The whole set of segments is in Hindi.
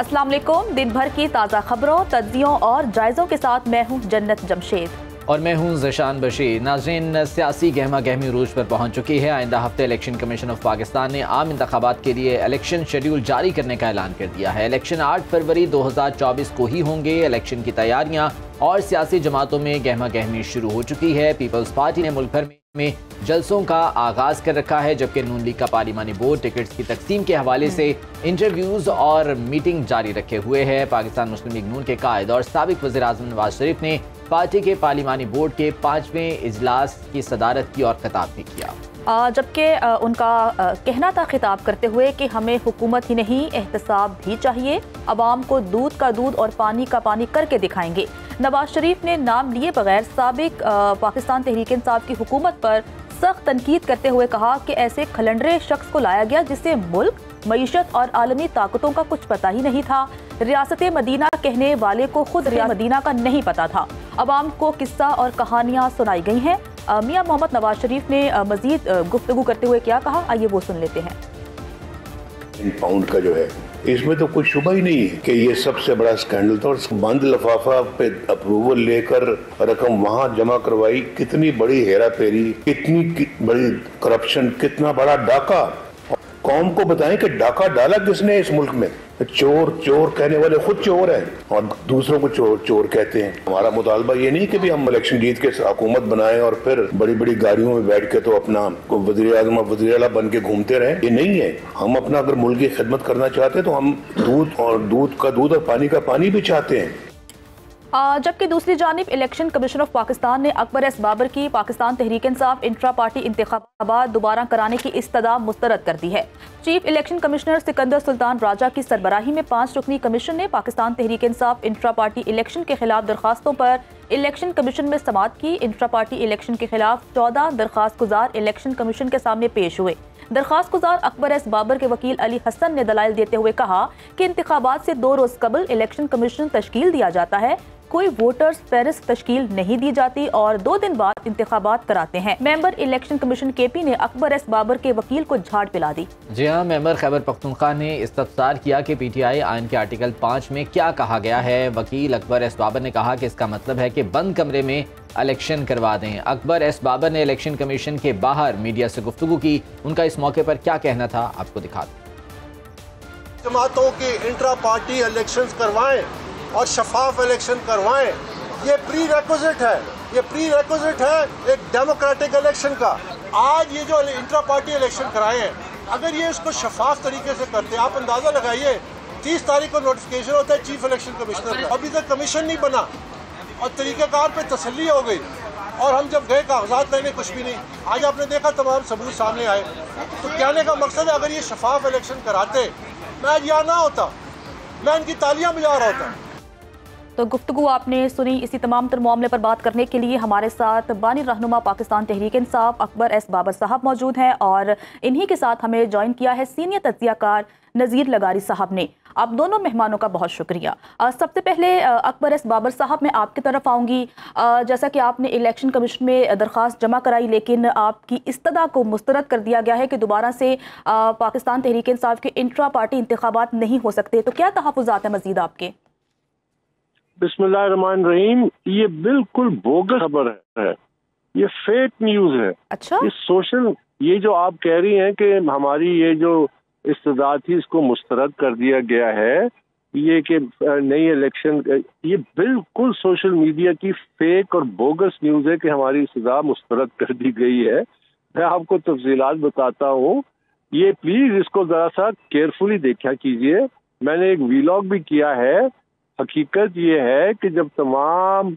अस्सलाम वालेकुम। दिन भर की ताज़ा खबरों, तज्जियों और जायज़ों के साथ मैं हूँ जन्नत जमशेद और मैं हूँ ज़िशान बशीर। नाज़रीन, सियासी गहमा गहमी रूज पर पहुँच चुकी है। आइंदा हफ्ते इलेक्शन कमीशन ऑफ पाकिस्तान ने आम इंतखाबात के लिए इलेक्शन शेड्यूल जारी करने का ऐलान कर दिया है। इलेक्शन 8 फरवरी 2024 को ही होंगे। इलेक्शन की तैयारियाँ और सियासी जमातों में गहमा गहमी शुरू हो चुकी है। पीपल्स पार्टी ने मुल्क भर में जलसों का आगाज कर रखा है, जबकि नून लीग का पार्लिमानी बोर्ड टिकट्स की तकसीम के हवाले से इंटरव्यूज और मीटिंग जारी रखे हुए है। पाकिस्तान मुस्लिम लीग नून के कायद और साबिक वज़ीर आज़म नवाज शरीफ ने पार्टी के पार्लिमानी बोर्ड के 5वें इजलास की सदारत की और खिताब भी किया, जबकि उनका कहना था खिताब करते हुए कि हमें हुकूमत ही नहीं एहतसाब भी चाहिए, अवाम को दूध का दूध और पानी का पानी करके दिखाएंगे। नवाज शरीफ ने नाम लिए बगैर साबिक पाकिस्तान तहरीक इंसाफ की हुकूमत पर सख्त तनकीद करते हुए कहा कि ऐसे खलंडरे शख्स को लाया गया जिसे मुल्क, मईशत और आलमी ताकतों का कुछ पता ही नहीं था। रियासत मदीना कहने वाले को खुद रियासत मदीना का नहीं पता था। अवाम को किस्सा और कहानियाँ सुनाई गई हैं। मियां मोहम्मद नवाज शरीफ ने मजीद गुफ्तगू करते हुए क्या कहा, आइए वो सुन लेते हैं। इन पाउंड का जो है, इसमें तो कोई शुबा ही नहीं है कि ये सबसे बड़ा स्कैंडल था। और बंद लिफाफा पे अप्रूवल लेकर रकम वहां जमा करवाई, कितनी बड़ी हेरा फेरी, कितनी बड़ी करप्शन, कितना बड़ा डाका। कौम को बताएं कि डाका डाला किसने इस मुल्क में। चोर चोर कहने वाले खुद चोर हैं और दूसरों को चोर चोर कहते हैं। हमारा मुतालबा ये नहीं कि भी हम इलेक्शन जीत के हुकूमत बनाएं और फिर बड़ी बड़ी गाड़ियों में बैठ के तो अपना वज़ीर आज़म वज़ीर आला बन के घूमते रहें। ये नहीं है। हम अपना अगर मुल्क की खिदमत करना चाहते हैं तो हम दूध का दूध और पानी का पानी भी चाहते हैं। जबकि दूसरी जानिब इलेक्शन कमीशन ऑफ पाकिस्तान ने अकबर एस बाबर की पाकिस्तान तहरीक इंसाफ इंट्रा पार्टी इंतखाबात दोबारा कराने की इस्तदा मुस्तरद कर दी है। Chief election commissioner Sikandar Sultan Raja की सरबराही में 5 रुकनी कमीशन ने Pakistan Tehreek Insaf intra party election के खिलाफ दरखास्तों पर इलेक्शन कमीशन में समाअत की। इंट्रा पार्टी इलेक्शन के खिलाफ 14 दरखास्त गुजार इलेक्शन कमीशन के सामने पेश हुए। दरखास्त गुजार अकबर एस बाबर के वकील अली हसन ने दलाइल देते हुए कहा कि इंतखाबात से 2 रोज कबल इलेक्शन कमीशन तश्कील दिया जाता है, कोई वोटर्स फेरिस्त तश्कील नहीं दी जाती और 2 दिन बाद इंतखाबात कराते हैं। मेंबर इलेक्शन कमीशन केपी ने अकबर एस बाबर के वकील को झाड़ पिला दी। जी हाँ, मेंबर खैबर पख्तूनख्वा ने इस्तफसार किया कि पीटीआई आइन के आर्टिकल 5 में क्या कहा गया है। वकील अकबर एस बाबर ने कहा कि इसका मतलब है कि बंद कमरे में इलेक्शन करवा दें। अकबर एस बाबर ने इलेक्शन कमीशन के बाहर मीडिया से गुफ्तगू की। उनका इस मौके पर क्या कहना था, आपको दिखा दें। जमातों के इंट्रा पार्टी इलेक्शंस करवाएं और शफाफ इलेक्शन करवाएं, ये प्री रिक्विजिट है। ये प्री रिक्विजिट है एक डेमोक्रेटिक इलेक्शन का। आज ये जो इंट्रा पार्टी इलेक्शन कराए हैं, अगर ये इसको शफाफ तरीके से करते, आप अंदाजा लगाइए 30 तारीख को नोटिफिकेशन होता है चीफ इलेक्शन कमिश्नर का, अभी तक कमीशन नहीं बना और तरीक़ेकार पे तसल्ली हो गई। और हम जब गए कागजात लेने, कुछ भी नहीं। आज आपने देखा तमाम सबूत सामने आए। तो कहने का मकसद है, अगर ये शफाफ इलेक्शन कराते, मैं आज यहाँ ना होता, मैं इनकी तालियां बजा रहा होता। तो गुफ्तगू आपने सुनी। इसी तमाम तर मामले पर बात करने के लिए हमारे साथ बानी रहनुमा पाकिस्तान तहरीक इंसाफ अकबर एस बाबर साहब मौजूद हैं और इन्हीं के साथ हमें ज्वाइन किया है सीनियर तज्जियाकार नज़ीर लगारी साहब ने। आप दोनों मेहमानों का बहुत शुक्रिया। सबसे पहले अकबर एस बाबर साहब, मैं आपकी तरफ आऊँगी। जैसा कि आपने इलेक्शन कमीशन में दरख्वास्त जमा कराई, लेकिन आपकी इस्तदा को मुस्तरद कर दिया गया है कि दोबारा से पाकिस्तान तहरीक इंसाफ के इंट्रा पार्टी इंतखाबात नहीं हो सकते, तो क्या तहफ़्फ़ुज़ात हैं मज़ीद आपके? बिस्मिल्लाहिर्रहमानिर्रहीम। ये बिल्कुल बोगस खबर है, ये फेक न्यूज है। अच्छा, ये जो आप कह रही हैं कि हमारी ये जो इस्तदा थी इसको मुस्तरद कर दिया गया है, ये कि नई इलेक्शन, ये बिल्कुल सोशल मीडिया की फेक और बोगस न्यूज है कि हमारी इस्तदा मुस्तरद कर दी गई है। मैं आपको तफसीलात बताता हूँ, ये प्लीज इसको जरा सा केयरफुली देखा कीजिए। मैंने एक वीलॉग भी किया है। हकीकत ये है कि जब तमाम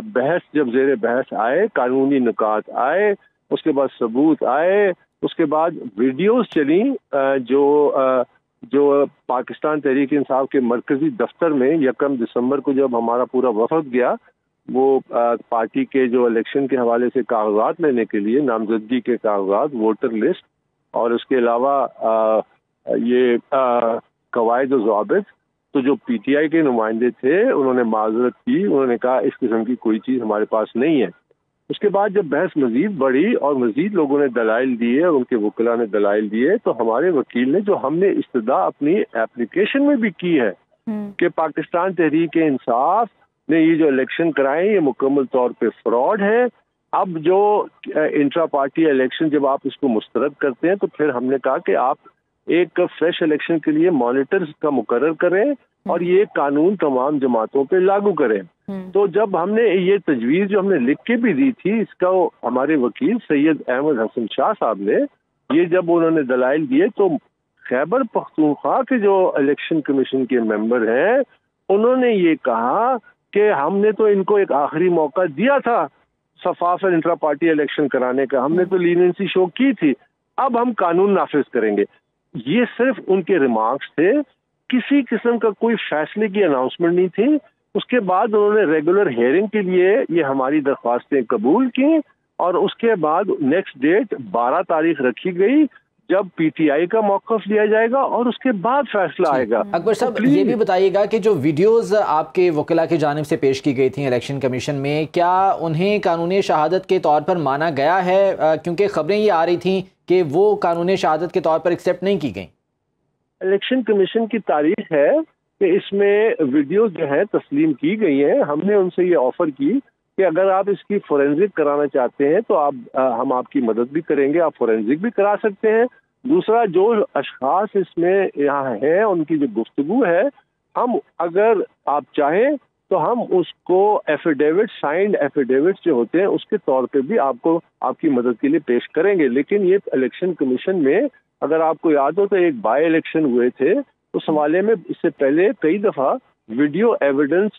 बहस, जब जेर बहस आए, कानूनी नुकात आए, उसके बाद सबूत आए, उसके बाद वीडियोस चली जो पाकिस्तान तहरीक इंसाफ के मरकजी दफ्तर में 1 दिसंबर को जब हमारा पूरा वफद गया, वो पार्टी के जो इलेक्शन के हवाले से कागजात लेने के लिए, नामजदगी के कागजात, वोटर लिस्ट और उसके अलावा ये कवायद और ज़वाबित, तो जो पीटीआई के नुमाइंदे थे उन्होंने माजरत की, उन्होंने कहा इस किस्म की कोई चीज़ हमारे पास नहीं है। उसके बाद जब बहस मजीद बढ़ी और मजीद लोगों ने दलाइल दिए और उनके वकीला ने दलाइल दिए, तो हमारे वकील ने, जो हमने इस्तदा अपनी एप्लीकेशन में भी की है कि पाकिस्तान तहरीक इंसाफ ने ये जो इलेक्शन कराए ये मुकम्मल तौर पे फ्रॉड है। अब जो इंट्रा पार्टी इलेक्शन जब आप इसको मुस्तरद करते हैं तो फिर हमने कहा कि आप एक फ्रेश इलेक्शन के लिए मॉनिटर्स का मुकर्रर करें और ये कानून तमाम जमातों पे लागू करें। तो जब हमने ये तजवीज़ जो हमने लिख के भी दी थी, इसका हमारे वकील सैयद अहमद हसन शाह साहब ने ये जब उन्होंने दलाइल दिए तो खैबर पख्तूनख्वा के जो इलेक्शन कमीशन के मेंबर हैं उन्होंने ये कहा कि हमने तो इनको एक आखिरी मौका दिया था शफाफ और इंट्रा पार्टी इलेक्शन कराने का, हमने तो लीनियंसी शो की थी, अब हम कानून नाफिज करेंगे। ये सिर्फ उनके रिमार्क्स थे, किसी किस्म का कोई फैसले की अनाउंसमेंट नहीं थी। उसके बाद उन्होंने रेगुलर हियरिंग के लिए ये हमारी दरख्वास्तें कबूल की और उसके बाद नेक्स्ट डेट 12 तारीख रखी गई जब पीटीआई का मौक़िफ़ लिया जाएगा और उसके बाद फैसला आएगा। अकबर साहब ये भी बताइएगा कि जो वीडियोस आपके वकीला की जानिब से पेश की गई थी इलेक्शन कमीशन में, क्या उन्हें कानूनी शहादत के तौर पर माना गया है? क्योंकि खबरें ये आ रही थी कि वो कानूनी शहादत के तौर पर एक्सेप्ट नहीं की गई। इलेक्शन कमीशन की तारीख है कि इसमें वीडियोस जो है तस्लीम की गई हैं। हमने उनसे ये ऑफर की कि अगर आप इसकी फोरेंसिक कराना चाहते हैं तो हम आपकी मदद भी करेंगे, आप फोरेंसिक भी करा सकते हैं। दूसरा, जो अशखास इसमें यहाँ हैं उनकी जो गुफ्तगू है, हम अगर आप चाहें तो हम उसको एफिडेविट, साइंड एफिडेविट जो होते हैं उसके तौर पे भी आपको आपकी मदद के लिए पेश करेंगे। लेकिन ये इलेक्शन कमीशन में अगर आपको याद हो तो एक बाय इलेक्शन हुए थे, उस हवाले में इससे पहले कई दफ़ा वीडियो एविडेंस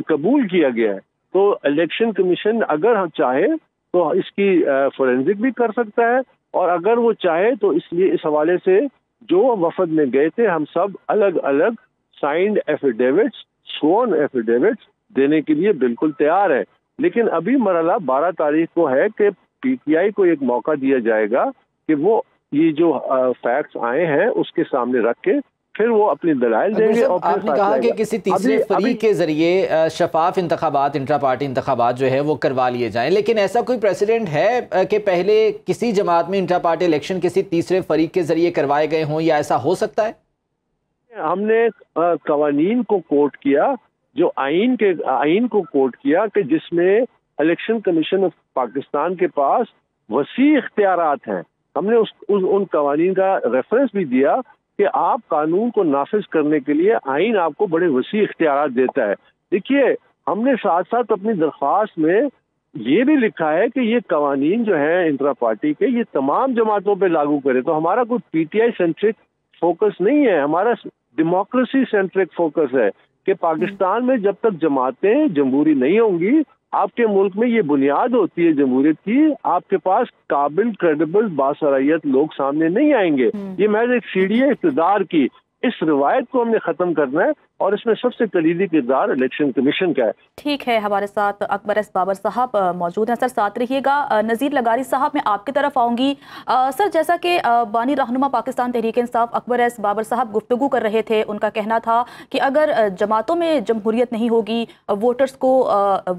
कबूल किया गया है। तो इलेक्शन कमीशन अगर हम चाहे तो इसकी फोरेंसिक भी कर सकता है और अगर वो चाहे तो इसलिए इस हवाले से जो वफद में गए थे हम सब अलग अलग साइंड एफिडेविट्स, स्worn एफिडेविट्स देने के लिए बिल्कुल तैयार है। लेकिन अभी मरला 12 तारीख को है कि पीटीआई को एक मौका दिया जाएगा कि वो ये जो फैक्ट्स आए हैं उसके सामने रख के फिर वो अपनी दलाइल देंगे। और फिर आपने कहा कि किसी तीसरे फरीक के जरिए शफाफ इंतखाबात, इंट्रा पार्टी इंतखाबात जो है वो करवा लिए जाएं, लेकिन ऐसा कोई प्रेसिडेंट है कि पहले किसी जमात में इंट्रा पार्टी इलेक्शन किसी तीसरे फरीक के जरिए करवाए गए हों, या ऐसा हो सकता है? हमने कवानीन को कोट किया, जो आइन को कोट किया कि जिसमें इलेक्शन कमीशन ऑफ पाकिस्तान के पास वसी इख्तियारात हैं। हमने उन कवानीन का रेफरेंस भी दिया कि आप कानून को नाफिज करने के लिए आइन आपको बड़े वसी इख्तियारात देता है। देखिए, हमने साथ साथ अपनी दरख्वास्त में ये भी लिखा है कि ये कवानीन जो है इंट्रा पार्टी के, ये तमाम जमातों पे लागू करे। तो हमारा कोई पीटीआई सेंट्रिक फोकस नहीं है, हमारा डेमोक्रेसी सेंट्रिक फोकस है कि पाकिस्तान में जब तक जमातें जमहूरी नहीं होंगी, आपके मुल्क में ये बुनियाद होती है जमहूरियत की, आपके पास काबिल, क्रेडिबल, बासरायत लोग सामने नहीं आएंगे। ये महज एक सीढ़ी है इक़्तिदार की। इस रिवायत को हमने ख़त्म करना है और इसमें सबसे कलीदी किरदार इलेक्शन कमीशन का है। ठीक है, हमारे साथ अकबर एस बाबर साहब मौजूद हैं। सर साथ रहिएगा। नज़ीर लगारी साहब, मैं आपकी तरफ आऊँगी। सर, जैसा कि बानी रहनुमा पाकिस्तान तहरीक इंसाफ अकबर एस बाबर साहब गुफ्तगू कर रहे थे, उनका कहना था कि अगर जमातों में जमहूरियत नहीं होगी, वोटर्स को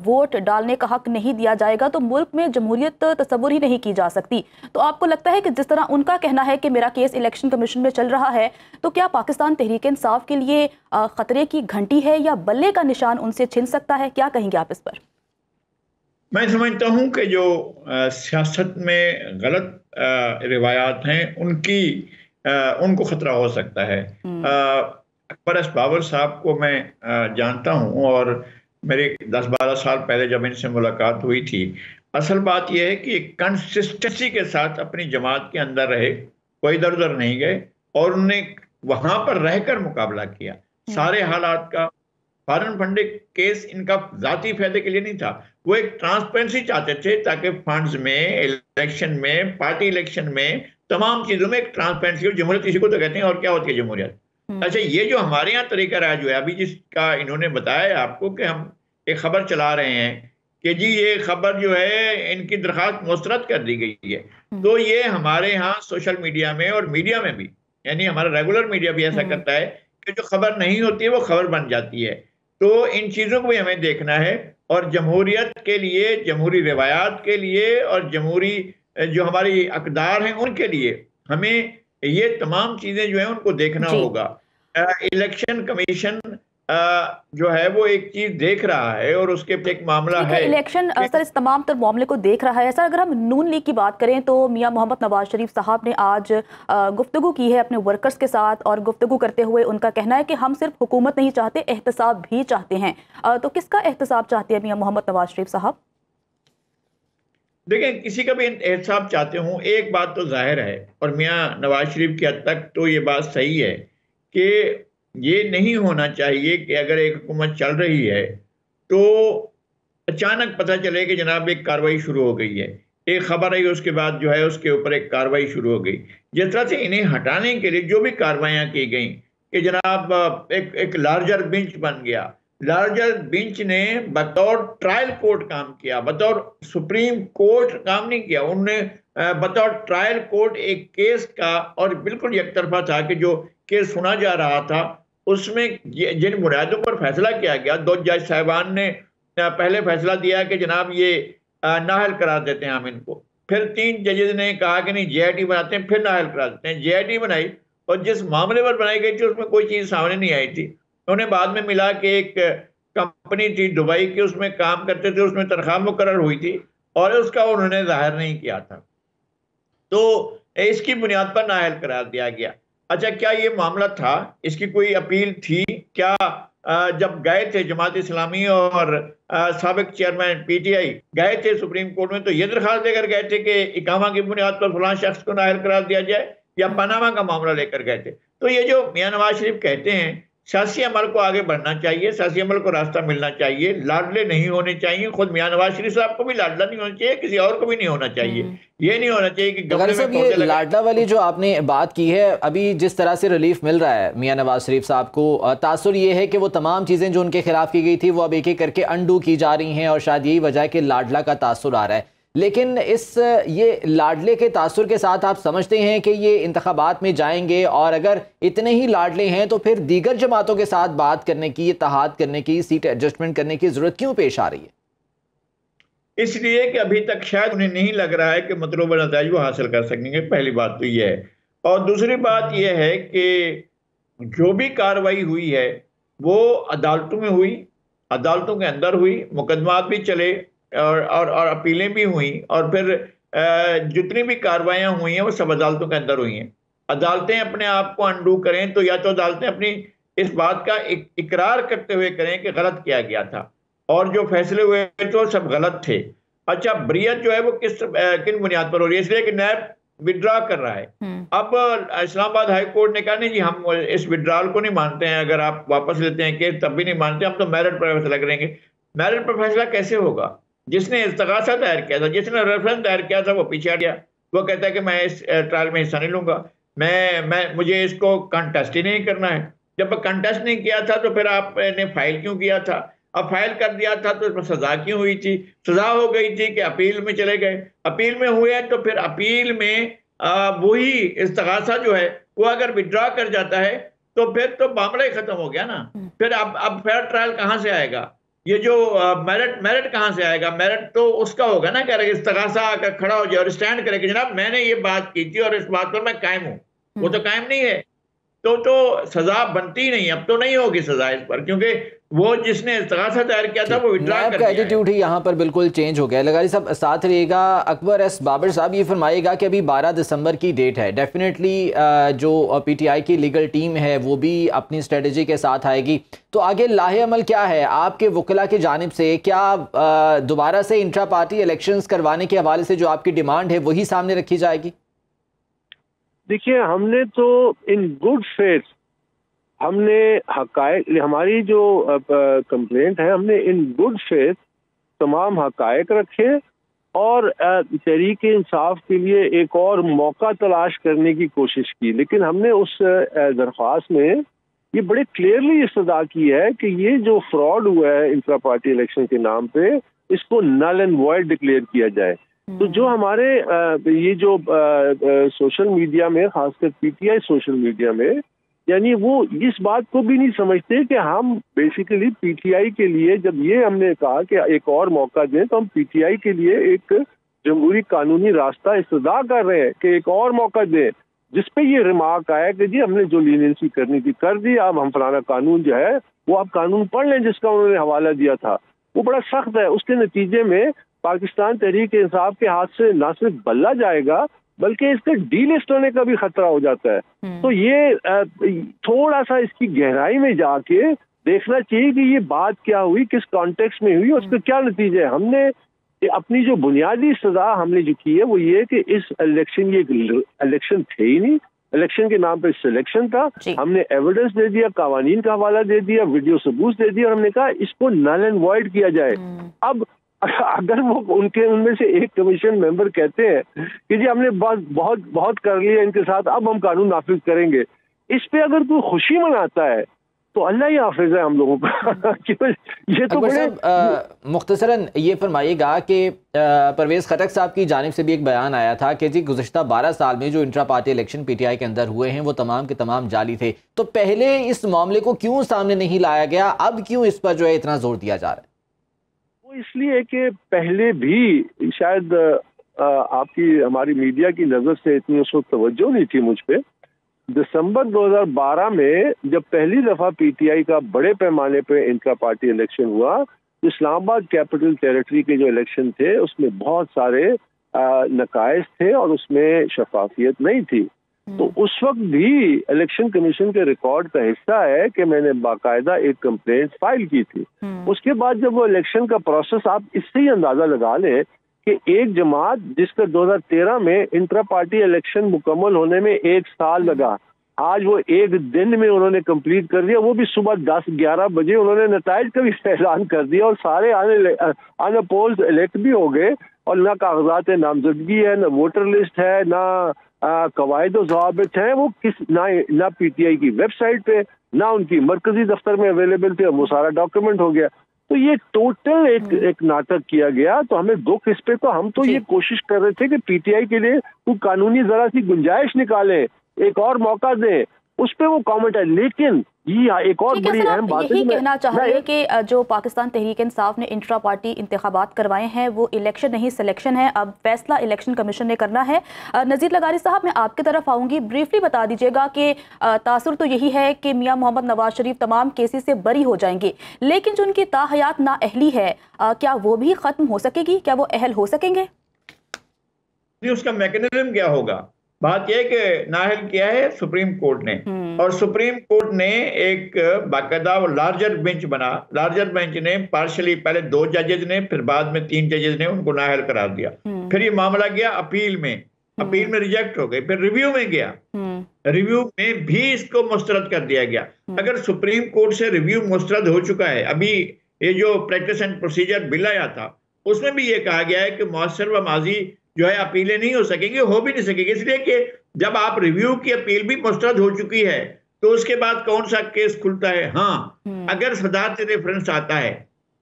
वोट डालने का हक नहीं दिया जाएगा, तो मुल्क में जमहूरियत तस्वुर ही नहीं की जा सकती। तो आपको लगता है कि जिस तरह उनका कहना है कि मेरा केस इलेक्शन कमीशन में चल रहा है, तो क्या पाकिस्तान तहरीक इंसाफ के लिए खतरे की घंटी है या बल्ले का निशान उनसे छिन सकता है? क्या कहेंगे आप इस पर? मैं समझता हूं कि जो सियासत में गलत रिवायात हैं उनको खतरा हो सकता है। अकबर एस बाबर साहब को मैं जानता हूं और मेरे 10-12 साल पहले जब इनसे मुलाकात हुई थी, असल बात यह है कि कंसिस्टेंसी के साथ अपनी जमात के अंदर रहे, कोई इधर उधर नहीं गए और उन्होंने वहां पर रहकर मुकाबला किया सारे हालात का। फॉरेन फंडिंग केस इनका जाती फायदे के लिए नहीं था, वो एक ट्रांसपेरेंसी चाहते थे ताकि फंड्स में, इलेक्शन में, पार्टी इलेक्शन में, तमाम चीजों में एक ट्रांसपेरेंसी। और जमहूरियत इसी को तो कहते हैं, और क्या होती है जमहूरियत। अच्छा, ये जो हमारे यहाँ तरीका रहा जो है, अभी जिसका इन्होंने बताया आपको कि हम एक खबर चला रहे हैं कि जी ये खबर जो है इनकी दरखास्त मुस्तरद कर दी गई है, तो ये हमारे यहाँ सोशल मीडिया में और मीडिया में भी, यानी हमारा रेगुलर मीडिया भी ऐसा करता है कि जो खबर नहीं होती है वो खबर बन जाती है। तो इन चीज़ों को भी हमें देखना है और जमहूरियत के लिए, जमहूरी रिवायात के लिए और जमहूरी जो हमारी अक़दार हैं उनके लिए हमें ये तमाम चीजें जो है उनको देखना होगा। इलेक्शन कमीशन जो है वो एक चीज देख रहा है और उसके पे एक मामला है इलेक्शन सर इस तमाम तर मामले को देख रहा है। सर अगर हम नून लीग की बात करें तो मियां मोहम्मद नवाज शरीफ साहब ने आज गुफ्तगू की है अपने वर्कर्स के साथ, और गुफ्तगू करते हुए उनका कहना है कि हम सिर्फ हुकूमत नहीं चाहते, एहतसाब भी चाहते हैं। तो किसका एहतसाब चाहते हैं मियां मोहम्मद नवाज शरीफ साहब? देखें, किसी का भी एहतसाब चाहते हूँ, एक बात तो जाहिर है और मियां नवाज शरीफ की हद तक तो ये बात सही है कि ये नहीं होना चाहिए कि अगर एक हुकूमत चल रही है तो अचानक पता चले कि जनाब एक कार्रवाई शुरू हो गई है, एक खबर आई उसके बाद जो है उसके ऊपर एक कार्रवाई शुरू हो गई। जिस तरह से इन्हें हटाने के लिए जो भी कार्रवाइयाँ की गई कि जनाब एक लार्जर बेंच बन गया, लार्जर बेंच ने बतौर ट्रायल कोर्ट काम किया, बतौर सुप्रीम कोर्ट काम नहीं किया। उनने बतौर ट्रायल कोर्ट एक केस का, और बिल्कुल एकतरफा था कि जो केस सुना जा रहा था उसमें जिन बुनियादों पर फैसला किया गया, 2 जज साहिबान ने पहले फैसला दिया कि जनाब ये नाअहल करार देते हैं हम इनको, फिर 3 जजेस ने कहा कि नहीं JIT बनाते हैं, फिर नाअहल करार देते हैं। JIT बनाई और जिस मामले पर बनाई गई थी उसमें कोई चीज़ सामने नहीं आई थी। उन्हें बाद में मिला कि एक कंपनी थी दुबई की, उसमें काम करते थे, उसमें तनख्वाह मुकर्रर हुई थी और उसका उन्होंने जाहिर नहीं किया था, तो इसकी बुनियाद पर नाअहल करार दिया गया। अच्छा, क्या ये मामला था, इसकी कोई अपील थी क्या? जब गए थे जमात इस्लामी और साबिक चेयरमैन PTI गए थे सुप्रीम कोर्ट में तो ये दरखास्त लेकर गए थे कि इकामा की बुनियाद पर फलां शख्स को नाअहल करार दिया जाए, या पनामा का मामला लेकर गए थे? तो ये जो मियां नवाज शरीफ कहते हैं सियासी अमल को आगे बढ़ना चाहिए, सियासी अमल को रास्ता मिलना चाहिए, लाडले नहीं होने चाहिए। खुद मियां नवाज शरीफ साहब को भी लाडला नहीं होना चाहिए, किसी और को भी नहीं होना चाहिए। ये नहीं होना चाहिए कि अगर साहब ये लाडला वाली जो आपने बात की है, अभी जिस तरह से रिलीफ मिल रहा है मियां नवाज शरीफ साहब को, तासुर ये है कि वो तमाम चीज़ें जो उनके खिलाफ की गई थी वो अब एक एक करके अंडू की जा रही हैं और शायद यही वजह है कि लाडला का तासुर आ रहा है। लेकिन ये लाडले के तासुर के साथ आप समझते हैं कि ये इंतखाबात में जाएंगे, और अगर इतने ही लाडले हैं तो फिर दीगर जमातों के साथ बात करने की, इत्तेहाद करने की, सीट एडजस्टमेंट करने की जरूरत क्यों पेश आ रही है? इसलिए कि अभी तक शायद उन्हें नहीं लग रहा है कि मतलूबा नताइज वो हासिल कर सकेंगे। पहली बात तो ये है, और दूसरी बात ये है कि जो भी कार्रवाई हुई है वो अदालतों में हुई, अदालतों के अंदर हुई, मुकदमात भी चले और अपीलें भी हुई, और फिर जितनी भी कार्रवाइयाँ हुई हैं वो सब अदालतों के अंदर हुई हैं। अदालतें अपने आप को अंडू करें तो या तो अदालतें अपनी इस बात का इकरार करते हुए करें कि गलत किया गया था और जो फैसले हुए तो सब गलत थे। अच्छा, बरियत जो है वो किन बुनियाद पर हो रही है? इसलिए कि नैब विड्रॉ कर रहा है। अब इस्लामाबाद हाई कोर्ट ने कहा नहीं जी हम इस विड्रॉल को नहीं मानते हैं, अगर आप वापस लेते हैं केस तब भी नहीं मानते, हम तो मेरिट पर फैसला करेंगे। मेरिट पर फैसला कैसे होगा? जिसने इस्तगासा दायर किया था, जिसने रेफरेंस दायर किया था वो पीछे हट गया, वो कहता है कि मैं इस ट्रायल में हिस्सा नहीं लूंगा, मुझे इसको कंटेस्ट ही नहीं करना है। जब कंटेस्ट नहीं किया था तो फिर आपने फाइल क्यों किया था? अब फाइल कर दिया था तो इसमें सजा क्यों हुई थी? सजा हो गई थी कि अपील में चले गए, अपील में हुए तो फिर अपील में वही इस्तगासा जो है वो अगर विड्रॉ कर जाता है तो फिर तो मामला ही खत्म हो गया ना। फिर अब फेयर ट्रायल कहाँ से आएगा? ये जो मेरिट कहाँ से आएगा? मेरिट तो उसका होगा ना कि इस्तगासा आकर खड़ा हो जाए और स्टैंड करे कि जनाब मैंने ये बात की थी और इस बात पर मैं कायम हूँ। वो तो कायम नहीं है, तो सजा बनती नहीं। अब तो नहीं होगी सजा इस पर, क्योंकि वो जिसने इस्तगासा दायर किया था वो विड्रॉ कर दिया। एटीट्यूड ही यहाँ पर बिल्कुल चेंज हो गया। लगारी साहब साथ रहिएगा। अकबर एस बाबर साहब ये फरमाइएगा कि अभी 12 दिसंबर की डेट है, डेफिनेटली जो PTI की लीगल टीम है वो भी अपनी स्ट्रेटजी के साथ आएगी, तो आगे लाहे अमल क्या है आपके वकला की जानिब से? क्या दोबारा से इंट्रा पार्टी इलेक्शंस करवाने के हवाले से जो आपकी डिमांड है वही सामने रखी जाएगी? देखिए, हमने तो इन गुड फेथ हमने हकायक, हमारी जो कंप्लेंट है, हमने इन गुड फेथ तमाम हकायक रखे और तहरीक इंसाफ के लिए एक और मौका तलाश करने की कोशिश की। लेकिन हमने उस दरख्वास्त में ये बड़े क्लियरली इस्तदा की है कि ये जो फ्रॉड हुआ है इंट्रा पार्टी इलेक्शन के नाम पे, इसको नल एंड वॉइड डिक्लेयर किया जाए। तो जो हमारे ये जो सोशल मीडिया में, खासकर PTI सोशल मीडिया में यानी वो इस बात को भी नहीं समझते कि हम बेसिकली पीटीआई के लिए, जब ये हमने कहा कि एक और मौका दें, तो हम पीटीआई के लिए एक जमहूरी कानूनी रास्ता इस्तदा कर रहे हैं कि एक और मौका दें, जिसपे ये रिमार्क आया कि जी हमने जो लीनियंसी करनी थी कर दी, अब हम फलाना कानून जो है वो आप कानून पढ़ लें जिसका उन्होंने हवाला दिया था, वो बड़ा सख्त है। उसके नतीजे में पाकिस्तान तहरीक इंसाफ के हाथ से न सिर्फ बल्ला जाएगा बल्कि इसके डीलिस्ट होने का भी खतरा हो जाता है। तो ये थोड़ा सा इसकी गहराई में जाके देखना चाहिए कि ये बात क्या हुई, किस कॉन्टेक्स्ट में हुई, उसके क्या नतीजे है। हमने अपनी जो बुनियादी सजा हमने जो की है वो ये कि इस इलेक्शन, ये इलेक्शन थे ही नहीं, इलेक्शन के नाम पे सिलेक्शन था। हमने एविडेंस दे दिया, कानून का हवाला दे दिया, वीडियो सबूत दे दिया और हमने कहा इसको नल एंड वॉइड किया जाए। अब अगर वो उनमें से एक कमीशन मेंबर कहते हैं कि जी हमने बहुत बहुत कर लिया इनके साथ, अब हम कानून नाफिज करेंगे, इस पे अगर कोई खुशी मनाता है तो अल्लाह ही हाफिज है हम लोगों का। ये तो बड़े मुख्तसरन ये फरमाइएगा कि परवेज़ खटक साहब की जानिब से भी एक बयान आया था कि जी गुज़िश्ता 12 साल में जो इंट्रा पार्टी इलेक्शन पीटीआई के अंदर हुए हैं वो तमाम के तमाम जाली थे। तो पहले इस मामले को क्यों सामने नहीं लाया गया, अब क्यों इस पर जो है इतना जोर दिया जा रहा है? वो इसलिए कि पहले भी शायद आपकी हमारी मीडिया की नज़र से इतनी उस वक्त तवज्जो नहीं थी मुझ पर। दिसंबर 2012 में जब पहली दफा पीटीआई का बड़े पैमाने पे इंट्रा पार्टी इलेक्शन हुआ, इस्लामाबाद कैपिटल टेरिटरी के जो इलेक्शन थे उसमें बहुत सारे नकाइस थे और उसमें शफाफियत नहीं थी। तो उस वक्त भी इलेक्शन कमीशन के रिकॉर्ड का हिस्सा है कि मैंने बाकायदा एक कंप्लेंट फाइल की थी। उसके बाद जब वो इलेक्शन का प्रोसेस, आप इससे ही अंदाजा लगा लें कि एक जमात जिसका 2013 में इंट्रा पार्टी इलेक्शन मुकम्मल होने में 1 साल लगा, आज वो 1 दिन में उन्होंने कंप्लीट कर दिया, वो भी सुबह 10-11 बजे उन्होंने नताइज का भी ऐलान कर दिया और सारे अनअपोज्ड इलेक्ट भी हो गए और ना कागजात नामजदगी है, ना वोटर लिस्ट है, ना कवायद और ज़वाबित हैं, वो ना पीटीआई की वेबसाइट पे, ना उनकी मरकजी दफ्तर में अवेलेबल थे, वो सारा डॉक्यूमेंट हो गया। तो ये टोटल एक नाटक किया गया। तो हमें दुख इस पे, तो हम तो ये कोशिश कर रहे थे कि पीटीआई के लिए कोई कानूनी जरा सी गुंजाइश निकालें, एक और मौका दें, उस पे वो कमेंट है। लेकिन ये एक और बड़ी अहम बात है, यही कहना चाह रहे हैं कि जो पाकिस्तान तहरीक इंसाफ ने इंट्रा पार्टी इंतखाबात करवाए हैं वो इलेक्शन नहीं सिलेक्शन है, अब फैसला इलेक्शन कमीशन ने करना है। नज़ीर लगारी साहब, मैं आपकी तरफ आऊँगी, ब्रीफली बता दीजिएगा कि तासुर तो यही है कि मियाँ मोहम्मद नवाज शरीफ तमाम केसेस से बरी हो जाएंगे, लेकिन जो उनकी ताहयात नाअहली है क्या वो भी ख़त्म हो सकेगी, क्या वो अहल हो सकेंगे? उसका मैकेनिज्म क्या होगा? बात यह कि नाअहल किया है सुप्रीम कोर्ट ने, और सुप्रीम कोर्ट ने एक बाकायदा लार्जर बेंच बना। लार्जर बेंच ने पार्शली पहले 2 जजेज ने, फिर बाद में 3 जजेज ने उनको नाअहल करार दिया। फिर ये मामला गया अपील में, अपील में रिजेक्ट हो गई, फिर रिव्यू में गया, रिव्यू में भी इसको मुस्तरद कर दिया गया। अगर सुप्रीम कोर्ट से रिव्यू मुस्तरद हो चुका है, अभी ये जो प्रैक्टिस एंड प्रोसीजर बिल आया था उसमें भी ये कहा गया है कि मुअस्सर व माजी जो है अपीलें नहीं हो सकेंगे, हो भी नहीं सकेंगे, इसलिए कि जब आप रिव्यू की अपील भी मुस्तरद हो चुकी है तो उसके बाद कौन सा केस खुलता है? हाँ, अगर सदारती रेफरेंस आता है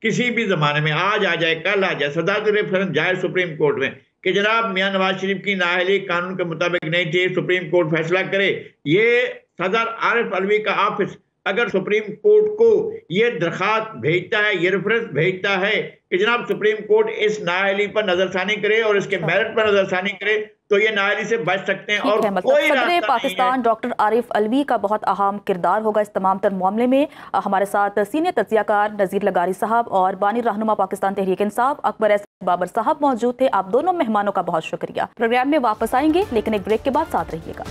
किसी भी जमाने में, आज आ जाए कल आ जाए, सदारती रेफरेंस जाए सुप्रीम कोर्ट में कि जनाब मियां नवाज शरीफ की नाअहली कानून के मुताबिक नहीं थी, सुप्रीम कोर्ट फैसला करे, ये सदर आरिफ अलवी का ऑफिस अगर सुप्रीम कोर्ट को ये दरखास्त भेजता है, ये रेफरेंस भेजता है कि जनाब सुप्रीम कोर्ट इस नाअहली पर नजरसानी करे और इसके मेरिट पर नजरसानी करे, तो ये नाअहली से बच सकते हैं। और कोई सदर पाकिस्तान डॉक्टर आरिफ अलवी का बहुत अहम किरदार होगा इस तमाम तर मामले में। हमारे साथ सीनियर तज्जियाकार नज़ीर लगारी साहब और बानी रहनुमा पाकिस्तान तहरीक इंसाफ अकबर एस बाबर साहब मौजूद थे। आप दोनों मेहमानों का बहुत शुक्रिया। प्रोग्राम में वापस आएंगे, लेकिन एक ब्रेक के बाद साथ रहिएगा।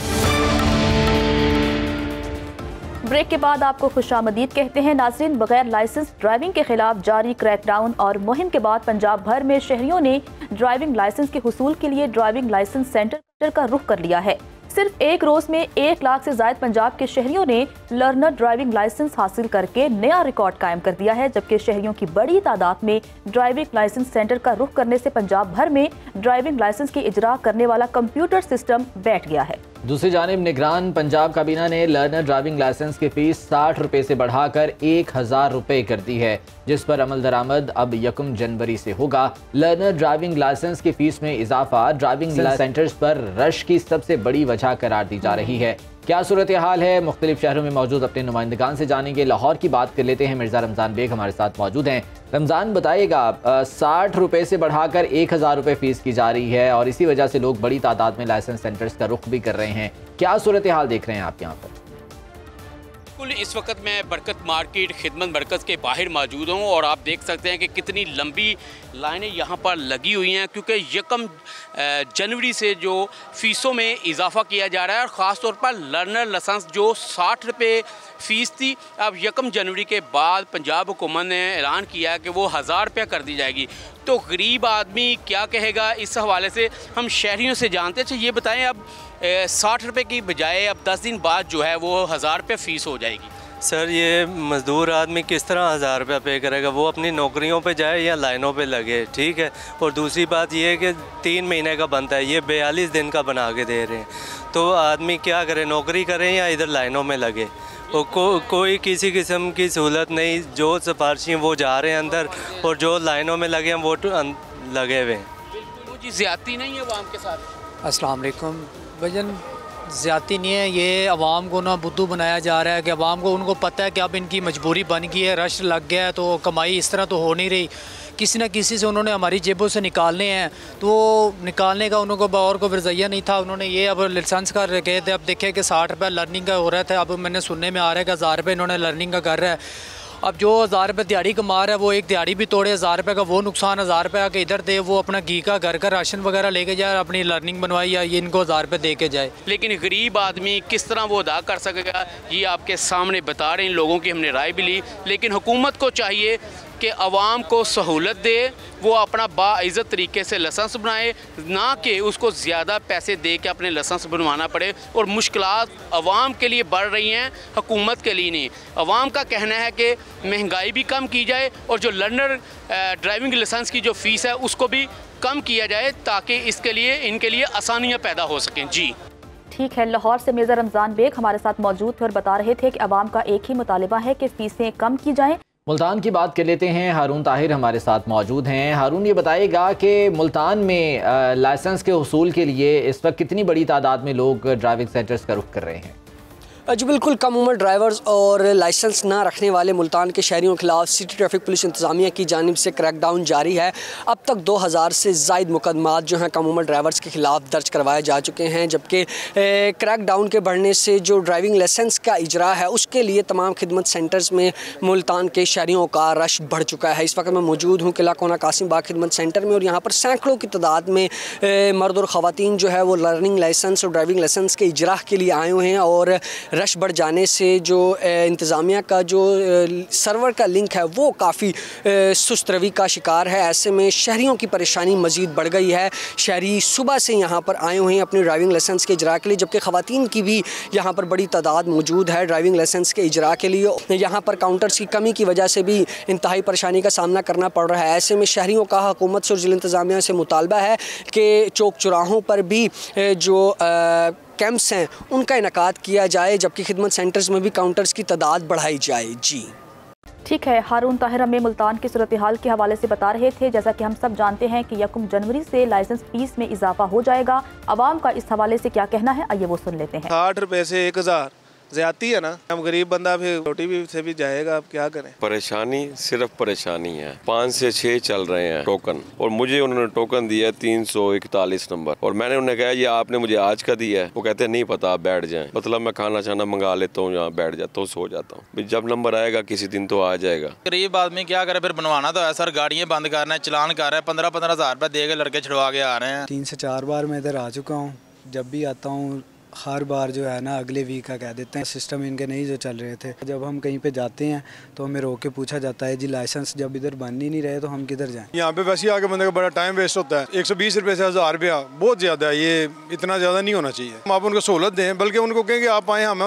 ब्रेक के बाद आपको खुशामदीद कहते हैं। नाज़रीन, बगैर लाइसेंस ड्राइविंग के खिलाफ जारी क्रैकडाउन और मुहिम के बाद पंजाब भर में शहरियों ने ड्राइविंग लाइसेंस के हुसूल के लिए ड्राइविंग लाइसेंस सेंटर का रुख कर लिया है। सिर्फ एक रोज में 1 लाख से ज्यादा पंजाब के शहरियों ने लर्नर ड्राइविंग लाइसेंस हासिल करके नया रिकॉर्ड कायम कर दिया है, जबकि शहरियों की बड़ी तादाद में ड्राइविंग लाइसेंस सेंटर का रुख करने से पंजाब भर में ड्राइविंग लाइसेंस की इजरा करने वाला कंप्यूटर सिस्टम बैठ गया है। दूसरी जानिब निगरान पंजाब काबीना ने लर्नर ड्राइविंग लाइसेंस की फीस 60 रुपए से बढ़ाकर 1000 रुपए कर दी है, जिस पर अमल दरामद अब 1 जनवरी से होगा। लर्नर ड्राइविंग लाइसेंस की फीस में इजाफा ड्राइविंग सेंटर्स पर रश की सबसे बड़ी वजह करार दी जा रही है। क्या सूरत हाल है, मुख्तलिफ शहरों में मौजूद अपने नुमाइंदगान से जानेंगे। लाहौर की बात कर लेते हैं, मिर्ज़ा रमज़ान बेग हमारे साथ मौजूद हैं। रमज़ान बताइएगा, 60 रुपये से बढ़ाकर 1000 रुपये फ़ीस की जा रही है और इसी वजह से लोग बड़ी तादाद में लाइसेंस सेंटर्स का रुख भी कर रहे हैं। क्या सूरत हाल देख रहे हैं आप यहाँ पर? बिल्कुल, इस वक्त मैं बरकत मार्केट खिदमत मरकज़ के बाहर मौजूद हूँ और आप देख सकते हैं कि कितनी लंबी लाइनें यहाँ पर लगी हुई हैं, क्योंकि 1 जनवरी से जो फ़ीसों में इजाफा किया जा रहा है और ख़ास तौर पर लर्नर लाइसेंस जो 60 रुपये फ़ीस थी, अब 1 जनवरी के बाद पंजाब हुकूमत ने ऐलान किया है कि वो 1000 रुपये कर दी जाएगी। तो गरीब आदमी क्या कहेगा, इस हवाले से हम शहरियों से जानते हैं। अच्छा ये बताएं, अब 60 रुपये की बजाय अब 10 दिन बाद जो है वो 1000 रुपये फ़ीस हो जाएगी। सर, ये मज़दूर आदमी किस तरह 1000 रुपया पे करेगा? वो अपनी नौकरियों पे जाए या लाइनों पे लगे, ठीक है। और दूसरी बात ये है कि 3 महीने का बनता है, ये 42 दिन का बना के दे रहे हैं। तो आदमी क्या करे, नौकरी करें या इधर लाइनों में लगे? और कोई किसी किस्म की सहूलत नहीं। जो सिफारशी वो जा रहे हैं अंदर और जो लाइनों में लगे हैं वो लगे हुए हैं। बिल्कुल जी, ज़्यादती नहीं है आवाम के साथ। अस्सलाम वालेकुम भजन, ज़्यादती नहीं है, ये अवाम को ना बुद्धू बनाया जा रहा है कि अवाम को, उनको पता है कि अब इनकी मजबूरी बन गई है, रश लग गया है, तो कमाई इस तरह तो हो नहीं रही, किसी न किसी से उन्होंने हमारी जेबों से निकालने हैं। तो निकालने का उनको और को वज़ैया नहीं था, उन्होंने ये अब लाइसेंस का कहे थे। अब देखे कि 60 रुपये लर्निंग का हो रहा था, अब मैंने सुनने में आ रहा है कि 1000 रुपये इन्होंने लर्निंग का कर रहा है। अब जो 1000 रुपये दिहाड़ी कमा रहा है वो एक दिहाड़ी भी तोड़े, 1000 रुपये का वो नुकसान, 1000 रुपये के इधर दे, वो अपना घी का घर का राशन वगैरह लेके जाए, अपनी लर्निंग बनवाई या ये इनको 1000 रुपये दे के जाए। लेकिन गरीब आदमी किस तरह वो अदा कर सकेगा, ये आपके सामने बता रहे हैं। लोगों की हमने राय भी ली, लेकिन हुकूमत को चाहिए कि अवाम को सहूलत दे, वो अपना बाइज़्ज़त तरीके से लाइसेंस बनाए, ना कि उसको ज़्यादा पैसे दे के अपने लाइसेंस बनवाना पड़े। और मुश्किलात अवाम के लिए बढ़ रही हैं, हुकूमत के लिए नहीं। अवाम का कहना है कि महंगाई भी कम की जाए और जो लर्नर ड्राइविंग लाइसेंस की जो फ़ीस है उसको भी कम किया जाए, ताकि इसके लिए इनके लिए आसानियाँ पैदा हो सकें। जी ठीक है, लाहौर से मिर्ज़ा रमज़ान बेग हमारे साथ मौजूद थे और बता रहे थे कि अवाम का एक ही मुतालिबा है कि फ़ीसें कम की जाएँ। मुल्तान की बात कर लेते हैं, हारून ताहिर हमारे साथ मौजूद हैं। हारून, ये बताइएगा कि मुल्तान में लाइसेंस के हुसूल के लिए इस वक्त कितनी बड़ी तादाद में लोग ड्राइविंग सेंटर्स का रुख कर रहे हैं? जी बिल्कुल, कम उम्र ड्राइवर्स और लाइसेंस ना रखने वाले मुल्तान के शहरियों के खिलाफ सिटी ट्रैफिक पुलिस इंतजामिया की जानिब से क्रैकडाउन जारी है। अब तक 2000 से ज़ायद मुकदमात जो हैं कम उम्र ड्राइवर्स के खिलाफ दर्ज करवाए जा चुके हैं, जबकि क्रैकडाउन के बढ़ने से जो ड्राइविंग लाइसेंस का इजरा है उसके लिए तमाम खिदमत सेंटर्स में मुल्तान के शहरियों का रश बढ़ चुका है। इस वक्त मैं मौजूद हूँ किला कोना कासिम बाग खिदमत सेंटर में और यहाँ पर सैकड़ों की तादाद में मर्द और ख़वातीन जो है वो लर्निंग लाइसेंस और ड्राइविंग लाइसेंस के इजरा के लिए आए हुए हैं। और रश बढ़ जाने से जो इंतज़ामिया का जो सर्वर का लिंक है वो काफ़ी सुस्त रवि का शिकार है। ऐसे में शहरियों की परेशानी मज़ीद बढ़ गई है। शहरी सुबह से यहाँ पर आए हुए हैं अपने ड्राइविंग लाइसेंस के इजरा के लिए, जबकि ख़वातीन की भी यहाँ पर बड़ी तादाद मौजूद है ड्राइविंग लाइसेंस के इजरा के लिए। यहाँ पर काउंटर्स की कमी की वजह से भी इंतहाई परेशानी का सामना करना पड़ रहा है। ऐसे में शहरियों का हुकूमत से और ज़िला इंतज़ामिया से मुतालबा है कि चौक चौराहों पर भी जो कैंप्स हैं उनका इनकाद किया जाए, जबकि खिदमत सेंटर्स में भी काउंटर्स की तादाद बढ़ाई जाए। जी ठीक है, हारून ताहिर हमें मुल्तान की सूरत हाल के हवाले से बता रहे थे। जैसा कि हम सब जानते हैं कि 1 जनवरी से लाइसेंस फीस में इजाफा हो जाएगा। आवाम का इस हवाले से क्या कहना है, आइए वो सुन लेते हैं। 60 रुपये से 1000 ज्यादा है ना। हम गरीब बंदा फिर रोटी भी से भी जाएगा, अब क्या करें। परेशानी सिर्फ परेशानी है। 5 से 6 चल रहे हैं टोकन, और मुझे उन्होंने टोकन दिया 341 नंबर, और मैंने उन्हें कहा ये आपने मुझे आज का दिया है। वो कहते हैं नहीं पता, आप बैठ जाएं। मतलब मैं खाना छाना मंगा लेता हूँ, यहाँ बैठ जाता हूँ, सो जाता हूँ। जब नंबर आएगा किसी दिन तो आ जाएगा। गरीब आदमी क्या करे, फिर बनवाना तो है सर। गाड़ियाँ बंद करना है, चलान कर रहे हैं, 15-15 हज़ार रुपये दे के लड़के छुड़वा के आ रहे हैं। 3 से 4 बार मैं इधर आ चुका हूँ। जब भी आता हूँ हर बार जो है ना अगले वीक का कह देते हैं। सिस्टम इनके नहीं जो चल रहे थे। जब हम कहीं पे जाते हैं तो हमें रोक के पूछा जाता है जी लाइसेंस जब इधर बन ही नहीं रहे तो हम किधर जाएं। यहाँ पे वैसे आके बंदे का बड़ा टाइम वेस्ट होता है। 120 रुपये से 1000 रुपया बहुत ज़्यादा है, ये इतना ज़्यादा नहीं होना चाहिए। हम आप उनको सहूलत दें, बल्कि उनको कहें कि आप आएँ, हम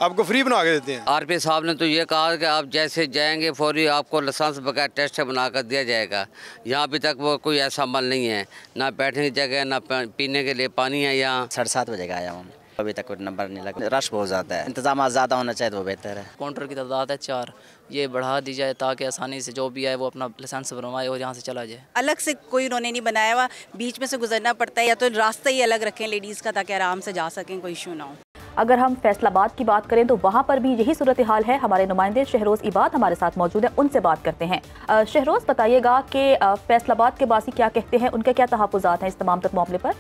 आपको फ्री बना के देते हैं। आरपी साहब ने तो ये कहा कि आप जैसे जाएंगे फौरी आपको लाइसेंस बगैर टेस्ट बनाकर दिया जाएगा। यहाँ अभी तक वो कोई ऐसा अमल नहीं है, ना बैठने की जगह ना पीने के लिए पानी है। यहाँ 7:30 बजे का आया हूँ, अभी तक कोई नंबर नहीं लगा। रश बहुत ज़्यादा है, इंतजाम ज़्यादा होना चाहिए तो वो बेहतर है। काउंटर की तादाद है 4, ये बढ़ा दी जाए ताकि आसानी से जो भी आए वो अपना लाइसेंस बनवाए और यहाँ से चला जाए। अलग से कोई उन्होंने नहीं बनाया हुआ, बीच में से गुजरना पड़ता है, या तो रास्ता ही अलग रखें लेडीज़ का ताकि आराम से जा सकें, कोई इशू ना हो। अगर हम फैसलाबाद की बात करें तो वहाँ पर भी यही सूरत हाल है। हमारे नुमाइंदे शहरोज इबाद हमारे साथ मौजूद है, उनसे बात करते हैं। शहरोज, बताइएगा कि फैसलाबाद के बासी क्या कहते हैं, उनके क्या तहफ़्फ़ुज़ात हैं इस तमाम तक मामले पर?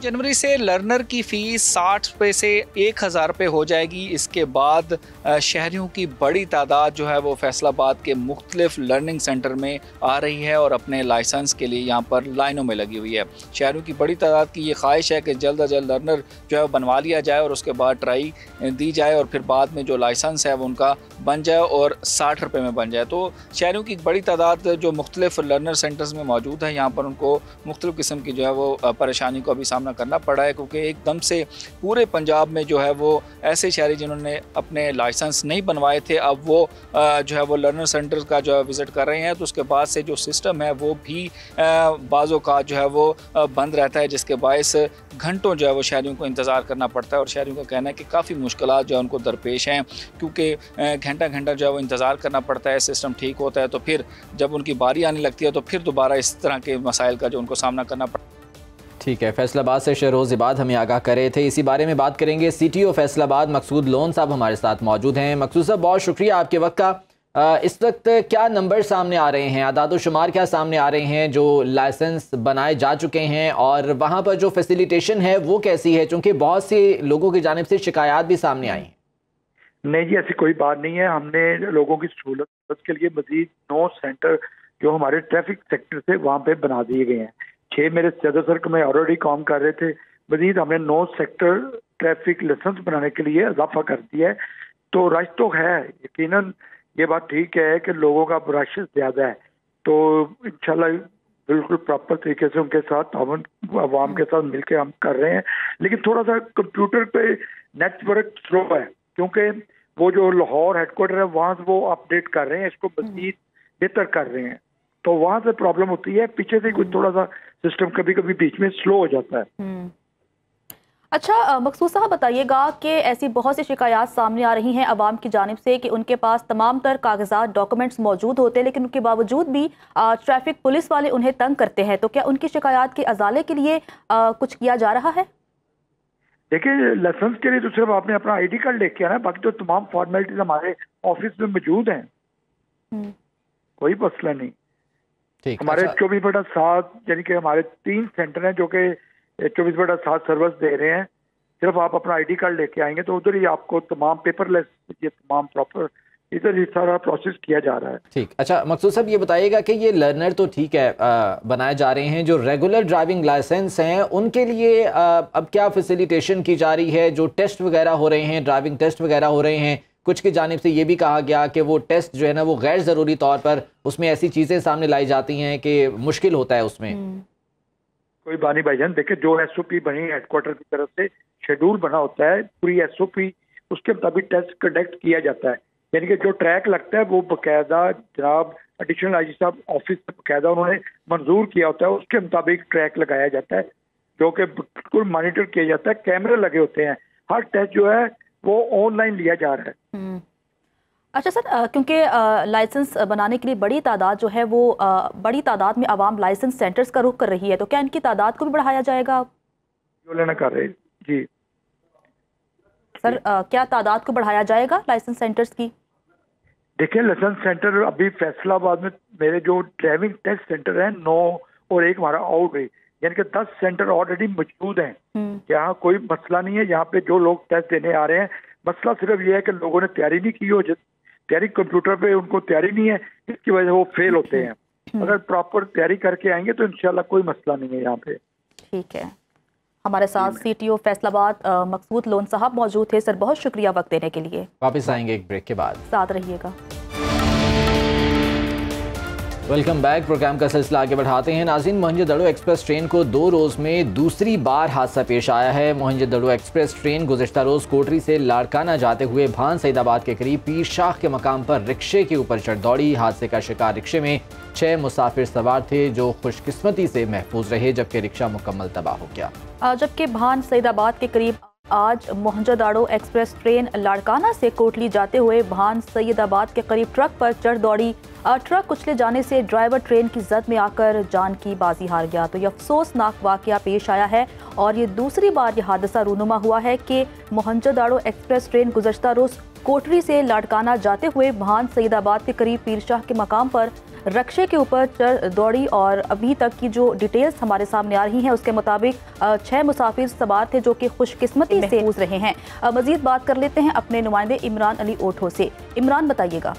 जनवरी से लर्नर की फ़ीस 60 रुपये से 1000 रुपये हो जाएगी। इसके बाद शहरियों की बड़ी तादाद जो है वो फैसलाबाद के मुख्तलिफ लर्निंग सेंटर में आ रही है और अपने लाइसेंस के लिए यहाँ पर लाइनों में लगी हुई है। शहरियों की बड़ी तादाद की ये ख्वाहिश है कि जल्द अज जल्द लर्नर जो है बनवा लिया जाए और उसके बाद ट्राई दी जाए और फिर बाद में जो लाइसेंस है वो उनका बन जाए और 60 रुपये में बन जाए। तो शहरियों की बड़ी तादाद जो मुख्तलिफ लर्नर सेंटर्स में मौजूद है, यहाँ पर उनको मुख्तलिफ किस्म की जो है वो परेशानी को अभी सामना करना पड़ा है, क्योंकि एकदम से पूरे पंजाब में जो है वो ऐसे शहरी जिन्होंने अपने लाइसेंस नहीं बनवाए थे, अब वो जो है वो लर्नर सेंटर का जो है विज़िट कर रहे हैं। तो उसके बाद से जो सिस्टम है वो भी बाज़ों का जो है वो बंद रहता है, जिसके बायस घंटों जो है वो शहरियों को इंतज़ार करना पड़ता है। और शहरियों का कहना है कि काफ़ी मुश्किलात जो है उनको दरपेश हैं, क्योंकि घंटा घंटा जो है वो इंतज़ार करना पड़ता है। सिस्टम ठीक होता है तो फिर जब उनकी बारी आने लगती है तो फिर दोबारा इस तरह के मसाइल का जो उनको सामना करना पड़ता है। ठीक है, फैसलाबाद से शहरोज इबाद हमें आगाह कर रहे थे। इसी बारे में बात करेंगे। CTO फैसलाबाद मकसूद लोन साहब हमारे साथ मौजूद हैं। मकसूद साहब, बहुत शुक्रिया आपके वक्त का। इस वक्त क्या नंबर सामने आ रहे हैं, आदाद शुमार क्या सामने आ रहे हैं जो लाइसेंस बनाए जा चुके हैं, और वहाँ पर जो फैसिलिटेशन है वो कैसी है, क्योंकि बहुत से लोगों की जानिब से शिकायत भी सामने आई हैं? नहीं जी, ऐसी कोई बात नहीं है। हमने लोगों की सहूलत के लिए मजीद 9 सेंटर जो हमारे ट्रैफिक सेक्टर से वहाँ पे बना दिए गए हैं। 6 मेरे सदर सर में ऑलरेडी काम कर रहे थे। मजीद हमने 9 सेक्टर ट्रैफिक लाइसेंस बनाने के लिए इजाफा कर दिया है। तो रश तो है, यकीनन ये बात ठीक है कि लोगों का रश ज़्यादा है। तो इंशाल्लाह बिल्कुल प्रॉपर तरीके से उनके साथ आवाम के साथ मिलकर हम कर रहे हैं। लेकिन थोड़ा सा कंप्यूटर पे नेटवर्क स्लो है, क्योंकि वो जो लाहौर हेडक्वार्टर है वहाँ से वो अपडेट कर रहे हैं, इसको मजीद बेहतर कर रहे हैं। तो वहाँ से प्रॉब्लम होती है, पीछे से कुछ थोड़ा सा सिस्टम कभी कभी बीच में स्लो हो जाता है। अच्छा, मकसूद साहब बताइएगा कि ऐसी बहुत सी शिकायत सामने आ रही हैं अवाम की जानिब से कि उनके पास तमाम तर कागजात डॉक्यूमेंट्स मौजूद होते हैं, लेकिन उनके बावजूद भी ट्रैफिक पुलिस वाले उन्हें तंग करते हैं। तो क्या उनकी शिकायत के अजाले के लिए कुछ किया जा रहा है? देखिए, लाइसेंस के लिए तो सिर्फ आपने अपना ID कार्ड लेके आना है, बाकी तो तमाम फॉर्मेलिटीज हमारे ऑफिस में मौजूद हैं, कोई मसला नहीं। हमारे 24/7 यानी कि हमारे 3 सेंटर हैं जो कि 24/7 सर्विस दे रहे हैं। सिर्फ आप अपना ID कार्ड लेके आएंगे तो उधर ही आपको तमाम पेपरलेस ये तमाम प्रॉपर इधर ही सारा प्रोसेस किया जा रहा है। ठीक। अच्छा मकसूद साहब, ये बताइएगा कि ये लर्नर तो ठीक है बनाए जा रहे हैं, जो रेगुलर ड्राइविंग लाइसेंस हैं उनके लिए अब क्या फैसिलिटेशन की जा रही है? जो टेस्ट वगैरह हो रहे हैं, ड्राइविंग टेस्ट वगैरह हो रहे हैं, कुछ की जानिब से ये भी कहा गया कि वो टेस्ट जो है ना वो गैर ज़रूरी तौर पर उसमें ऐसी चीज़ें सामने लाई जाती हैं कि मुश्किल होता है उसमें। कोई बात नहीं भाईजान, देखिए जो SOP बनी हेडक्वार्टर की तरफ से शेड्यूल बना होता है, पूरी SOP उसके मुताबिक टेस्ट कंडक्ट किया जाता है। यानी कि जो ट्रैक लगता है वो बाकायदा जनाब एडिशनल IG साहब ऑफिस में बाकायदा उन्होंने मंजूर किया होता है, उसके मुताबिक ट्रैक लगाया जाता है जो कि बिल्कुल मॉनिटर किया जाता है, कैमरे लगे होते हैं। हर टेस्ट जो है वो ऑनलाइन लिया जा रहा है। अच्छा सर, क्योंकि लाइसेंस बनाने के लिए बड़ी तादाद जो है वो बड़ी तादाद में आवाम लाइसेंस सेंटर्स का रुख कर रही है, तो क्या इनकी तादाद को भी बढ़ाया जाएगा? जो लेना कर रहे जी सर, क्या तादाद को बढ़ाया जाएगा लाइसेंस सेंटर्स की? देखिए, लाइसेंस सेंटर अभी फैसलाबाद में मेरे जो ड्राइविंग टेस्ट सेंटर हैं 9 और एक हमारा आउट है, यानी कि 10 सेंटर ऑलरेडी मौजूद हैं। यहाँ कोई मसला नहीं है। यहाँ पे जो लोग टेस्ट देने आ रहे हैं, मसला सिर्फ ये है कि लोगों ने तैयारी नहीं की हो, तैयारी कंप्यूटर पे उनको तैयारी नहीं है, इसकी वजह से वो फेल होते हैं। अगर प्रॉपर तैयारी करके आएंगे तो इंशाल्लाह कोई मसला नहीं है यहाँ पे। ठीक है, हमारे साथ CTO फैसलाबाद मकसूद लोन साहब मौजूद थे। सर, बहुत शुक्रिया वक्त देने के लिए। वापस आएंगे एक ब्रेक के बाद, साथ रहिएगा। Welcome back. प्रोग्राम का सिलसिला आगे बढ़ाते हैं। नाज़रीन, मोहनजोदड़ो एक्सप्रेस ट्रेन को 2 रोज़ में दूसरी बार हादसा पेश आया है। मोहनजोदड़ो एक्सप्रेस ट्रेन गुज़िश्ता रोज़ कोटरी से लाड़काना जाते हुए भान सईदाबाद के करीब पीर शाह के मकाम पर रिक्शे के ऊपर चढ़ दौड़ी। हादसे का शिकार रिक्शे में 6 मुसाफिर सवार थे जो खुशकिस्मती से महफूज रहे, जबकि रिक्शा मुकम्मल तबाह हो गया। जबकि भान सईदाबाद के करीब आज मोहनजोदाड़ो एक्सप्रेस ट्रेन लाड़काना से कोटली जाते हुए भान सैयदाबाद के करीब ट्रक पर चढ़ दौड़ी। ट्रक कुचले जाने से ड्राइवर ट्रेन की जद में आकर जान की बाजी हार गया। तो ये अफसोसनाक वाकया पेश आया है और ये दूसरी बार ये हादसा रूनुमा हुआ है कि मोहनजोदाड़ो एक्सप्रेस ट्रेन गुज़श्ता रोज कोटली से लाड़काना जाते हुए भान सैयदाबाद के करीब पीरशाह के मकाम पर रक्शे के ऊपर चढ़ दौड़ी। और अभी तक की जो डिटेल्स हमारे सामने आ रही हैं उसके मुताबिक 6 मुसाफिर सवार थे जो कि खुशकिस्मती से महफूज रहे हैं। मजीद बात कर लेते हैं अपने नुमाइंदे इमरान अली ओठो से। इमरान, बताइएगा।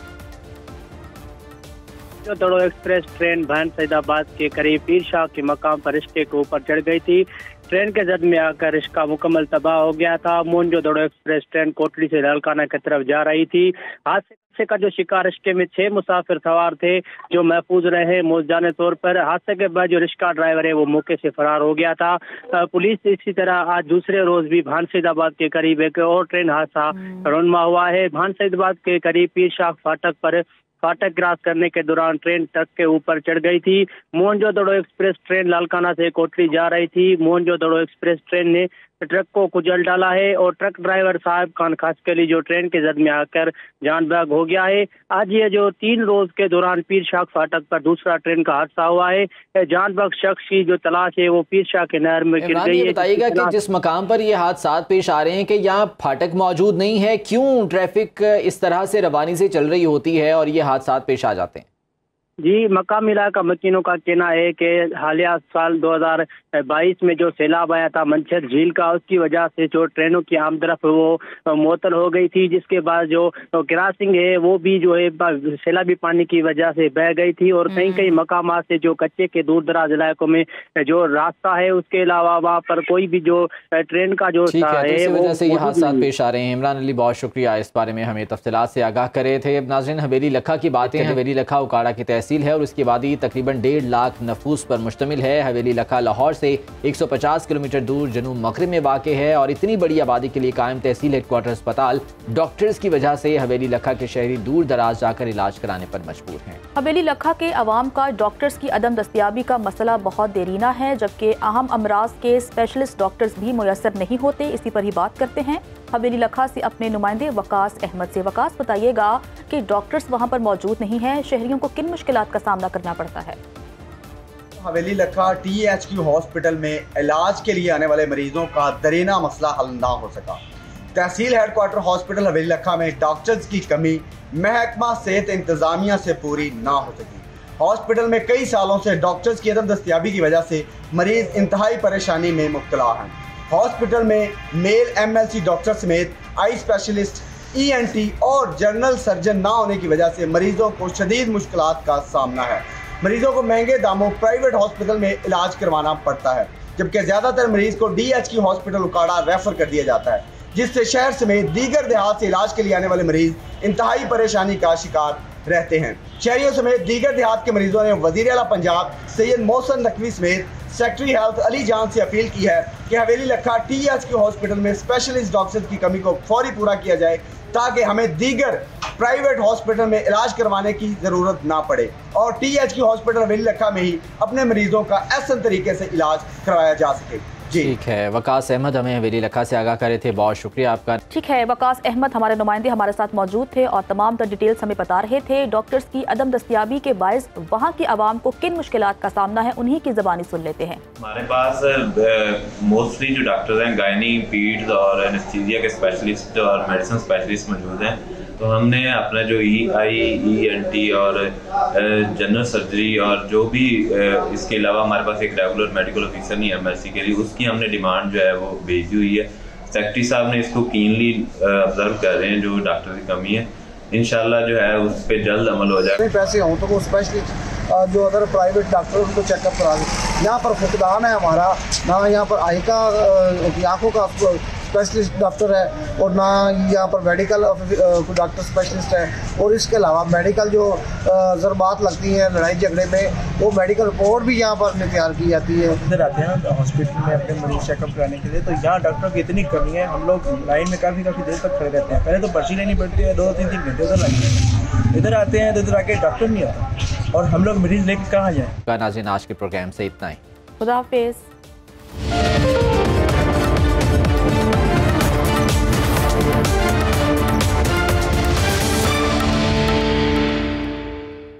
मोहनजोदाड़ो एक्सप्रेस ट्रेन भान सैयदाबाद के करीब पीरशाह के मकाम पर रिश्ते के ऊपर चढ़ गई थी। ट्रेन के जद में आकर रिश्का मुकम्मल तबाह हो गया था। मोहनजोदाड़ो एक्सप्रेस ट्रेन कोटली से लाड़काना की तरफ जा रही थी। हादसे का जो शिकार रिश्के में 6 मुसाफिर सवार थे जो महफूज रहे मौजूदा तौर पर। हादसे के बाद जो रिश्का ड्राइवर है वो मौके से फरार हो गया था। पुलिस इसी तरह आज दूसरे रोज भी भान सैयदाबाद के करीब एक और ट्रेन हादसा रूनुमा हुआ है। भान सैयदाबाद के करीब पीरशाह फाटक पर फाटक क्रॉस करने के दौरान ट्रेन ट्रक के ऊपर चढ़ गई थी। मोहनजोदाड़ो एक्सप्रेस ट्रेन लाड़काना से कोटली जा रही थी। मोहनजोदाड़ो एक्सप्रेस ट्रेन ने ट्रक को कुचल डाला है और ट्रक ड्राइवर साहब खान खासकली जो ट्रेन के जद में आकर जान बहक हो गया है। आज ये जो 3 रोज के दौरान पीरशाह फाटक पर दूसरा ट्रेन का हादसा हुआ है। जान बहक शख्स की जो तलाश है वो पीरशाह के नहर में गिर गई है। बताइएगा कि जिस मकाम पर ये हादसा पेश आ रहे हैं कि यहाँ फाटक मौजूद नहीं है, क्यों ट्रैफिक इस तरह से रवानी से चल रही होती है और ये हादसा पेश आ जाते हैं? जी, मकामी इलाका मकीनों का कहना है कि हालिया साल 2022 में जो सैलाब आया था मंछर झील का, उसकी वजह से जो ट्रेनों की आमदरफ वो मुअत्तल हो गई थी, जिसके बाद जो क्रॉसिंग है वो भी जो है सैलाबी पानी की वजह से बह गई थी। और कई कई मकाम से जो कच्चे के दूर दराज इलाकों में जो रास्ता है उसके अलावा वहाँ पर कोई भी जो ट्रेन का जो है वजह से ये हादसा पेश आ रहे हैं। इमरान अली, बहुत शुक्रिया इस बारे में हमें तफसीलात से आगाह करे थे। नाज़रीन, हवेली लखा की बातें हैं। हवेली लखा उकाड़ा की तहसील है और उसकी आबादी तकरीबन 1.5 लाख नफूस पर मुश्तमिल है। हवेली लखा लाहौर से 150 किलोमीटर दूर जनूब मगरिब में वाक़े है और इतनी बड़ी आबादी के लिए कायम तहसील हेडक्वार्टर अस्पताल डॉक्टर्स की वजह से हवेली लखा के शहरी दूर दराज जाकर इलाज कराने पर मजबूर हैं। हवेली लखा के अवाम का डॉक्टर्स की अदम दस्तियाबी का मसला बहुत देरीना है, जबकि अहम अमराज के स्पेशलिस्ट डॉक्टर्स भी मुयसर नहीं होते। इसी पर ही बात करते हैं हवेली लखा से अपने नुमाइंदे वकास अहमद से। वकास, बताइएगा कि डॉक्टर्स वहां पर मौजूद नहीं हैं, शहरियों को किन मुश्किलात का सामना करना पड़ता है? हवेली लखा THQ हॉस्पिटल में इलाज के लिए आने वाले मरीजों का दरीना मसला हल ना हो सका। तहसील हेडक्वार्टर हॉस्पिटल हवेली लखा में डॉक्टर्स की कमी महकमा सेहत इंतजामिया से पूरी ना हो सकी। हॉस्पिटल में कई सालों से डॉक्टर्स की अदम दस्तियाबी की वजह से मरीज इंतहाई परेशानी में मुब्तला हैं। हॉस्पिटल में मेल MLC डॉक्टर समेत आई स्पेशलिस्ट, ENT और जनरल सर्जन ना होने की वजह से मरीजों को शदीद मुश्किलात का सामना है। मरीजों को महंगे दामों प्राइवेट हॉस्पिटल में इलाज करवाना पड़ता है, जबकि ज़्यादातर मरीज को DHQ हॉस्पिटल उकाड़ा रेफर कर दिया जाता है, जिससे शहर समेत दीगर देहात से इलाज के लिए आने वाले मरीज इंतहाई परेशानी का शिकार रहते हैं। शहरियों समेत दीगर देहात के मरीजों ने वज़ीर आला पंजाब सैयद मोहसिन नकवी समेत सेक्रेटरी हेल्थ अली जान से अपील की है कि हवेली लखा THQ हॉस्पिटल में स्पेशलिस्ट डॉक्टर्स की कमी को फौरी पूरा किया जाए, ताकि हमें दीगर प्राइवेट हॉस्पिटल में इलाज करवाने की ज़रूरत ना पड़े और THQ हॉस्पिटल हवेली लखा में ही अपने मरीजों का एहसन तरीके से इलाज करवाया जा सके। ठीक है, वकास अहमद हमें हवेली लखा से आगाह करे थे, बहुत शुक्रिया आपका। ठीक है, वकास अहमद हमारे नुमाइंदे हमारे साथ मौजूद थे और तमाम तर डिटेल्स हमें बता रहे थे। डॉक्टर्स की अदम दस्तियाबी के बायस वहाँ की आवाम को किन मुश्किलात का सामना है, उन्हीं की ज़बानी सुन लेते हैं। हमारे पास मोस्टली जो डॉक्टर्स हैं गायनी, पीड्स और एनेस्थीसिया के स्पेशलिस्ट और मेडिसिन स्पेशलिस्ट मौजूद हैं। तो हमने अपना जो ENT और जनरल सर्जरी और जो भी इसके अलावा हमारे पास एक रेगुलर मेडिकल ऑफिसर नहीं है MLC के लिए, उसकी हमने डिमांड जो है वो भेजी हुई है। सेक्रेटरी साहब ने इसको कीनली ऑब्जर्व कर रहे हैं, जो डॉक्टर की कमी है इंशाल्लाह जो है उस पर जल्द अमल हो जाए। पैसे हों तो वो स्पेशलिस्ट जो अगर प्राइवेट डॉक्टर उनको चेकअप करा दें। यहाँ पर फुकदान है हमारा, ना यहाँ पर आँखों का स्पेशलिस्ट डॉक्टर है और ना यहाँ पर मेडिकल डॉक्टर स्पेशलिस्ट है। और इसके अलावा मेडिकल जो ज़रबात लगती हैं लड़ाई झगड़े में, वो मेडिकल रिपोर्ट भी यहाँ पर तैयार की जाती है। इधर आते हैं ना हॉस्पिटल में अपने मरीज चेकअप कराने के लिए, तो यहाँ डॉक्टर की इतनी कमी है, हम लोग लाइन में काफ़ी देर तक खड़े रहते हैं। पहले तो पर्ची लेनी पड़ती है, 2-3 घंटे उधर लगते हैं। इधर आते हैं तो इधर आके डॉक्टर नहीं आता और हम लोग मरीज लेकर कहाँ जाएँ। नाज़रीन, आज के प्रोग्राम से इतना ही, खुदा हाफिज़।